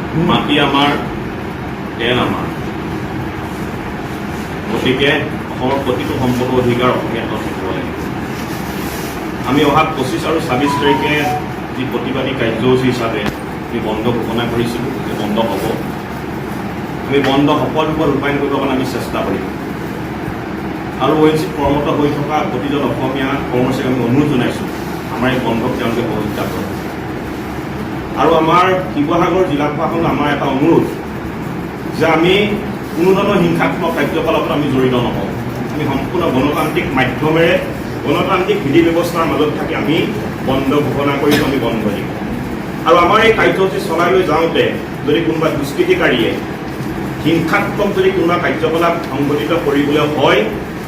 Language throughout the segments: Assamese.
মাটি আমাৰ, তেল আমাৰ। গতিকে অসমৰ প্ৰতিটো সম্পদৰ অধিকাৰ অসমীয়া হাতত থাকিব লাগিব। আমি অহা 25 আৰু 26 তাৰিখে যি প্ৰতিবাদী কাৰ্যসূচী হিচাপে আমি বন্ধ ঘোষণা কৰিছিলোঁ, যে বন্ধ হ'ব। আমি বন্ধ সফলৰূপে ৰূপায়ণ কৰিবৰ কাৰণে আমি চেষ্টা কৰিম। আৰু ONGCত কৰ্মৰত হৈ থকা প্ৰতিজন অসমীয়া কৰ্মচাৰীক আমি অনুৰোধ জনাইছোঁ, আমাৰ এই বন্ধক তেওঁলোকে সহযোগিতা কৰক। আৰু আমাৰ শিৱসাগৰ জিলা প্ৰশাসনৰ আমাৰ এটা অনুৰোধ যে আমি কোনো ধৰণৰ হিংসাত্মক কাৰ্যকলাপত আমি জড়িত নহওঁ। আমি সম্পূৰ্ণ গণতান্ত্ৰিক মাধ্যমেৰে, গণতান্ত্ৰিক বিধি ব্যৱস্থাৰ মাজত থাকি আমি বন্ধ ঘোষণা কৰি আমি বন্ধ দিম। আৰু আমাৰ এই কাৰ্যসূচী চলাই লৈ যাওঁতে যদি কোনোবা দুষ্কৃতিকাৰীয়ে হিংসাত্মক যদি কোনোবা কাৰ্যকলাপ সংঘটিত কৰিবলৈ হয়,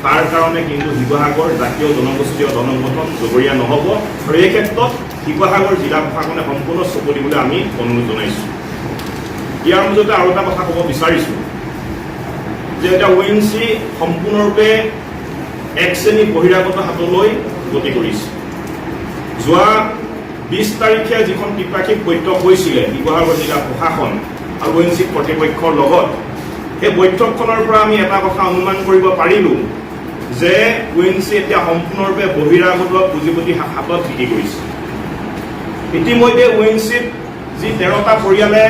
তাৰ কাৰণে কিন্তু শিৱসাগৰ জাতীয় জনগোষ্ঠীয় জনগঠন জগৰীয়া নহ'ব। আৰু এই ক্ষেত্ৰত শিৱসাগৰ জিলা প্ৰশাসনে সম্পূৰ্ণ চকু দিবলৈ আমি অনুৰোধ জনাইছোঁ। ইয়াৰ মাজতে আৰু এটা কথা ক'ব বিচাৰিছোঁ যে এতিয়া ONGC সম্পূৰ্ণৰূপে এক শ্ৰেণী বহিৰাগত হাতলৈ গতি কৰিছে। যোৱা 20 তাৰিখে যিখন ত্ৰিপাক্ষিক বৈঠক হৈছিলে শিৱসাগৰ জিলা প্ৰশাসন আৰু ONGC কৰ্তৃপক্ষৰ লগত, সেই বৈঠকখনৰ পৰা আমি এটা কথা অনুমান কৰিব পাৰিলোঁ যে ONGC এতিয়া সম্পূৰ্ণৰূপে বহিৰাগত পুঁজিপতি হাতত ভিতি কৰিছে। ইতিমধ্যে ONGCত যি 13টা পৰিয়ালে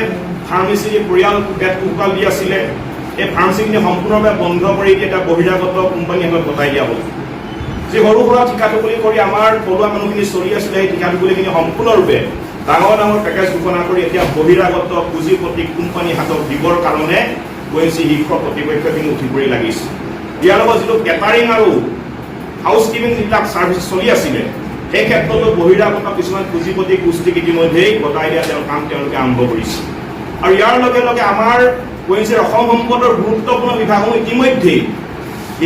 ফাৰ্মেচী পৰিয়াল পেট পোহপাল দি আছিলে, এই ফাৰ্মেচীখিনি সম্পূৰ্ণৰূপে বন্ধ কৰি এতিয়া বহিৰাগত কোম্পানীৰ হাতত গতাই দিয়া হ'ল। যি সৰু সুৰা ঠিকা টুকুৰি কৰি আমাৰ থলুৱা মানুহখিনি চলি আছিলে, সেই ঠিকা টুকুৰিখিনি সম্পূৰ্ণৰূপে ডাঙৰ ডাঙৰ পেকেজ ঘোষণা কৰি এতিয়া বহিৰাগত পুঁজিপতি কোম্পানীৰ হাতত দিবৰ কাৰণে ONGC শীৰ্ষ কৰ্তৃপক্ষখিনি উঠি পৰি লাগিছে। ইয়াৰ লগত যিটো কেটাৰিং আৰু হাউচ কিপিং যিবিলাক ছাৰ্ভিচ চলি আছিলে, সেই ক্ষেত্ৰতো বহিৰাগত কিছুমান পুঁজিপতি গোষ্ঠীক ইতিমধ্যেই গতাই দিয়া কাম তেওঁলোকে আৰম্ভ কৰিছে। আৰু ইয়াৰ লগে লগে আমাৰ ONGCৰ অসম সম্পদৰ গুৰুত্বপূৰ্ণ বিভাগসমূহ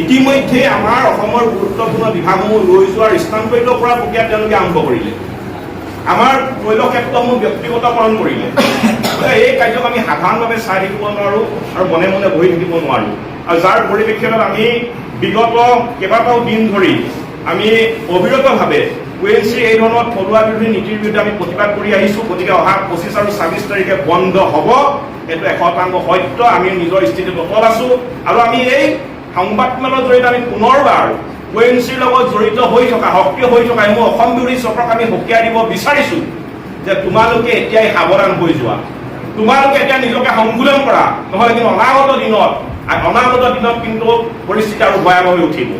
ইতিমধ্যেই আমাৰ অসমৰ গুৰুত্বপূৰ্ণ বিভাগসমূহ লৈ যোৱাৰ স্থানান্তৰিত কৰাৰ প্ৰক্ৰিয়া তেওঁলোকে আৰম্ভ কৰিলে। আমাৰ তৈল ক্ষেত্ৰসমূহ ব্যক্তিগতকৰণ কৰিলে। এই কাৰ্যক আমি সাধাৰণভাৱে চাই থাকিব নোৱাৰোঁ আৰু মনে মনে বহি থাকিব নোৱাৰোঁ। আৰু যাৰ পৰিপ্ৰেক্ষিতত আমি বিগত কেইবাটাও দিন ধৰি আমি অবিৰতভাৱে ONGCৰ এই ধৰণৰ থলুৱা বিৰোধী নীতিৰ বিৰুদ্ধে আমি প্ৰতিবাদ কৰি আহিছোঁ। গতিকে অহা 25 আৰু 26 তাৰিখে বন্ধ হ'ব, এইটো 100% সত্য। আমি নিজৰ স্থিতিত অটল আছোঁ। আৰু আমি এই সংবাদমেলৰ জৰিয়তে আমি পুনৰবাৰ ONGCৰ লগত জড়িত হৈ থকা, সক্ৰিয় হৈ থকা মোৰ অসম বিৰোধী চক্ৰক আমি সকীয়াই দিব বিচাৰিছোঁ যে তোমালোকে এতিয়াই সাৱধান হৈ যোৱা। তোমালোকে এতিয়া নিজকে সংশোধন কৰা, নহ'লে কিন্তু অনাগত দিনত কিন্তু পৰিস্থিতি আৰু ভয়াৱহ হৈ উঠিব।